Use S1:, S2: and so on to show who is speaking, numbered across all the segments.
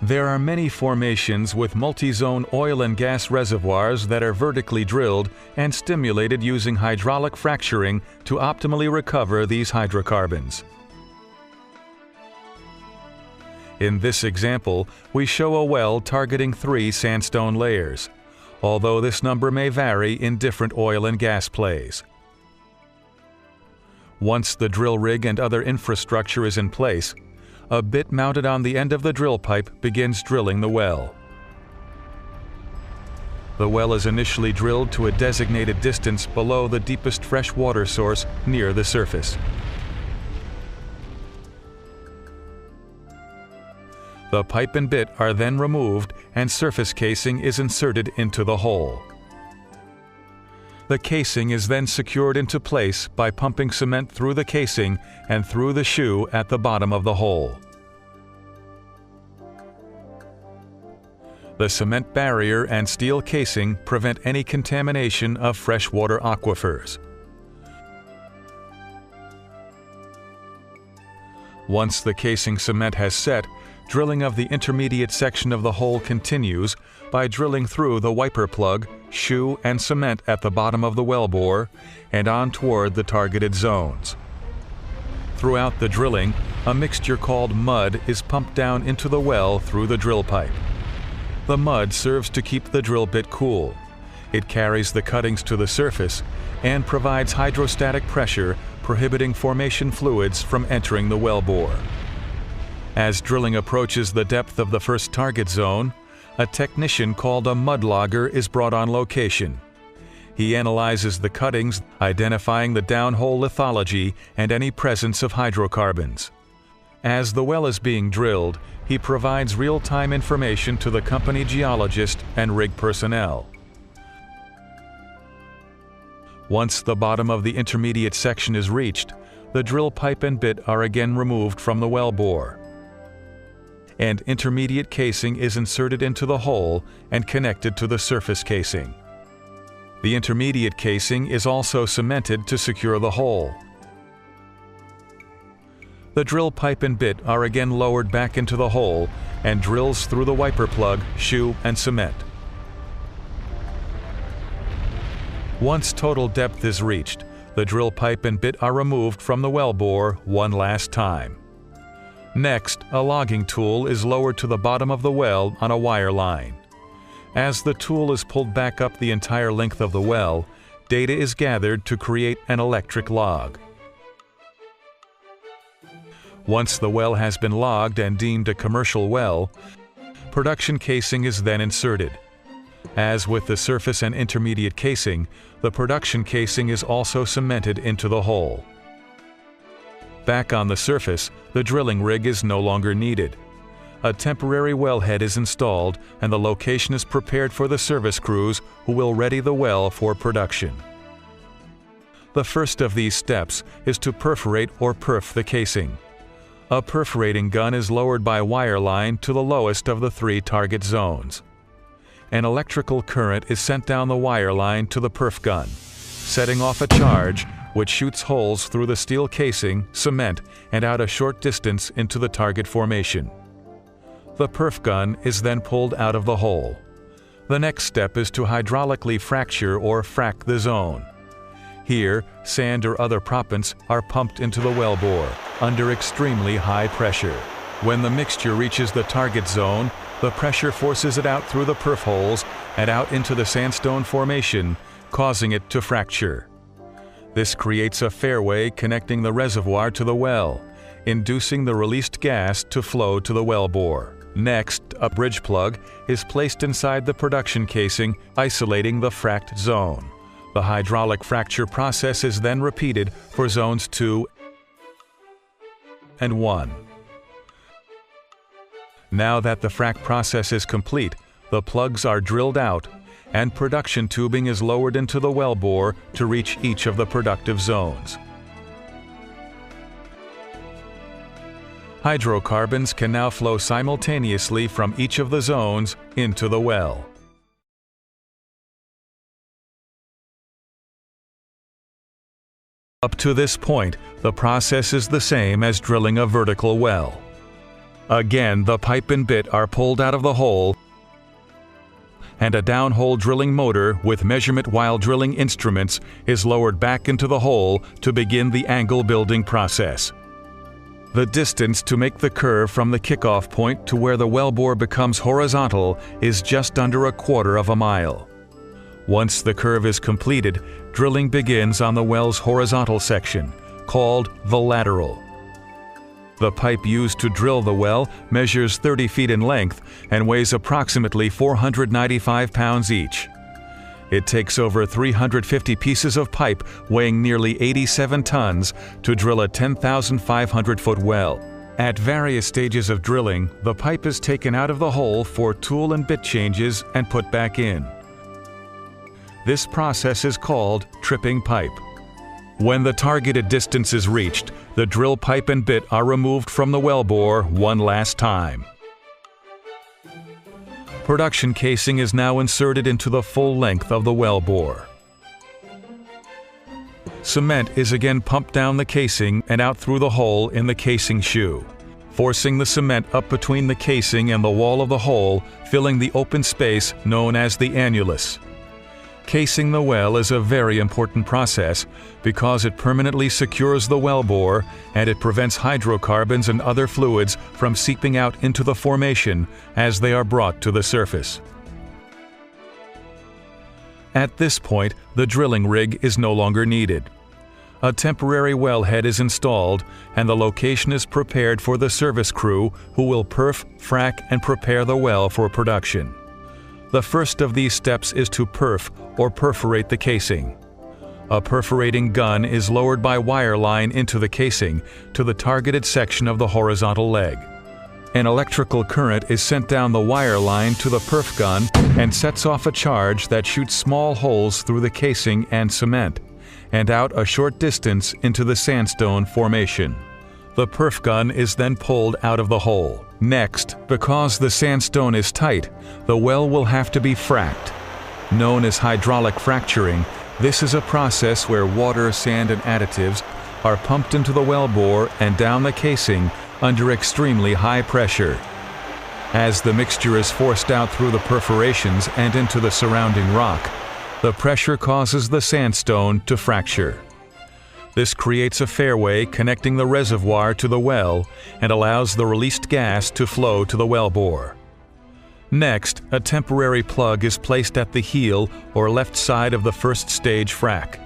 S1: There are many formations with multi-zone oil and gas reservoirs that are vertically drilled and stimulated using hydraulic fracturing to optimally recover these hydrocarbons. In this example, we show a well targeting 3 sandstone layers, although this number may vary in different oil and gas plays. Once the drill rig and other infrastructure is in place, a bit mounted on the end of the drill pipe begins drilling the well. The well is initially drilled to a designated distance below the deepest fresh water source near the surface. The pipe and bit are then removed and surface casing is inserted into the hole. The casing is then secured into place by pumping cement through the casing and through the shoe at the bottom of the hole. The cement barrier and steel casing prevent any contamination of freshwater aquifers. Once the casing cement has set, drilling of the intermediate section of the hole continues by drilling through the wiper plug, shoe, and cement at the bottom of the wellbore and on toward the targeted zones. Throughout the drilling, a mixture called mud is pumped down into the well through the drill pipe. The mud serves to keep the drill bit cool. It carries the cuttings to the surface and provides hydrostatic pressure, prohibiting formation fluids from entering the wellbore. As drilling approaches the depth of the first target zone, a technician called a mud logger is brought on location. He analyzes the cuttings, identifying the downhole lithology and any presence of hydrocarbons. As the well is being drilled, he provides real-time information to the company geologist and rig personnel. Once the bottom of the intermediate section is reached, the drill pipe and bit are again removed from the wellbore, and intermediate casing is inserted into the hole and connected to the surface casing. The intermediate casing is also cemented to secure the hole. The drill pipe and bit are again lowered back into the hole and drills through the wiper plug, shoe, and cement. Once total depth is reached, the drill pipe and bit are removed from the wellbore one last time. Next, a logging tool is lowered to the bottom of the well on a wire line. As the tool is pulled back up the entire length of the well, data is gathered to create an electric log. Once the well has been logged and deemed a commercial well, production casing is then inserted. As with the surface and intermediate casing, the production casing is also cemented into the hole. Back on the surface, the drilling rig is no longer needed. A temporary wellhead is installed and the location is prepared for the service crews who will ready the well for production. The first of these steps is to perforate or perf the casing. A perforating gun is lowered by wire line to the lowest of the 3 target zones. An electrical current is sent down the wire line to the perf gun, setting off a charge which shoots holes through the steel casing, cement, and out a short distance into the target formation. The perf gun is then pulled out of the hole. The next step is to hydraulically fracture or frack the zone. Here, sand or other proppants are pumped into the wellbore under extremely high pressure. When the mixture reaches the target zone, the pressure forces it out through the perf holes and out into the sandstone formation, causing it to fracture. This creates a fairway connecting the reservoir to the well, inducing the released gas to flow to the wellbore. Next, a bridge plug is placed inside the production casing, isolating the fracked zone. The hydraulic fracture process is then repeated for zones 2 and 1. Now that the frac process is complete, the plugs are drilled out and production tubing is lowered into the wellbore to reach each of the productive zones. Hydrocarbons can now flow simultaneously from each of the zones into the well. Up to this point, the process is the same as drilling a vertical well. Again, the pipe and bit are pulled out of the hole, and a downhole drilling motor with measurement while drilling instruments is lowered back into the hole to begin the angle building process. The distance to make the curve from the kickoff point to where the wellbore becomes horizontal is just under 1/4 mile. Once the curve is completed, drilling begins on the well's horizontal section, called the lateral. The pipe used to drill the well measures 30 feet in length and weighs approximately 495 pounds each. It takes over 350 pieces of pipe weighing nearly 87 tons to drill a 10,500-foot well. At various stages of drilling, the pipe is taken out of the hole for tool and bit changes and put back in. This process is called tripping pipe. When the targeted distance is reached, the drill pipe and bit are removed from the wellbore one last time. Production casing is now inserted into the full length of the wellbore. Cement is again pumped down the casing and out through the hole in the casing shoe, forcing the cement up between the casing and the wall of the hole, filling the open space known as the annulus. Casing the well is a very important process because it permanently secures the wellbore and it prevents hydrocarbons and other fluids from seeping out into the formation as they are brought to the surface. At this point, the drilling rig is no longer needed. A temporary wellhead is installed and the location is prepared for the service crew who will perf, frack, and prepare the well for production. The first of these steps is to perf or perforate the casing. A perforating gun is lowered by wire line into the casing to the targeted section of the horizontal leg. An electrical current is sent down the wire line to the perf gun and sets off a charge that shoots small holes through the casing and cement, and out a short distance into the sandstone formation. The perf gun is then pulled out of the hole. Next, because the sandstone is tight, the well will have to be fracked. Known as hydraulic fracturing, this is a process where water, sand, and additives are pumped into the wellbore and down the casing under extremely high pressure. As the mixture is forced out through the perforations and into the surrounding rock, the pressure causes the sandstone to fracture. This creates a fairway connecting the reservoir to the well and allows the released gas to flow to the wellbore. Next, a temporary plug is placed at the heel or left side of the first stage frac.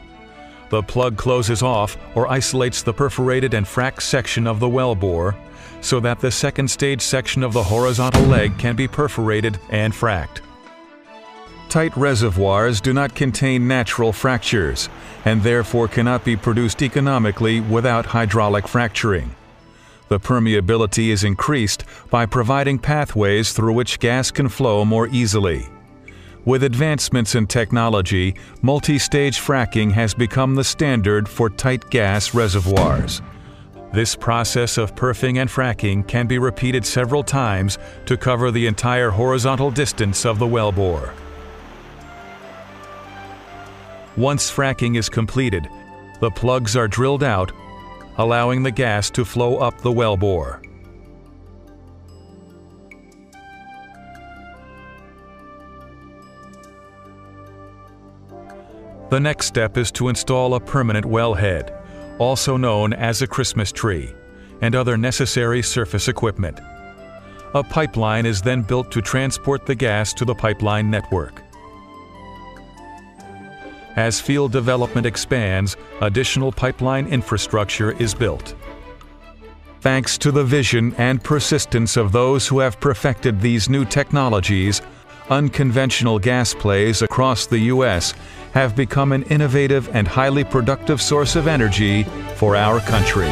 S1: The plug closes off or isolates the perforated and fracked section of the wellbore so that the second stage section of the horizontal leg can be perforated and fracked. Tight reservoirs do not contain natural fractures and therefore cannot be produced economically without hydraulic fracturing. The permeability is increased by providing pathways through which gas can flow more easily. With advancements in technology, multi-stage fracking has become the standard for tight gas reservoirs. This process of perfing and fracking can be repeated several times to cover the entire horizontal distance of the wellbore. Once fracking is completed, the plugs are drilled out, allowing the gas to flow up the wellbore. The next step is to install a permanent wellhead, also known as a Christmas tree, and other necessary surface equipment. A pipeline is then built to transport the gas to the pipeline network. As field development expands, additional pipeline infrastructure is built. Thanks to the vision and persistence of those who have perfected these new technologies, unconventional gas plays across the U.S. have become an innovative and highly productive source of energy for our country.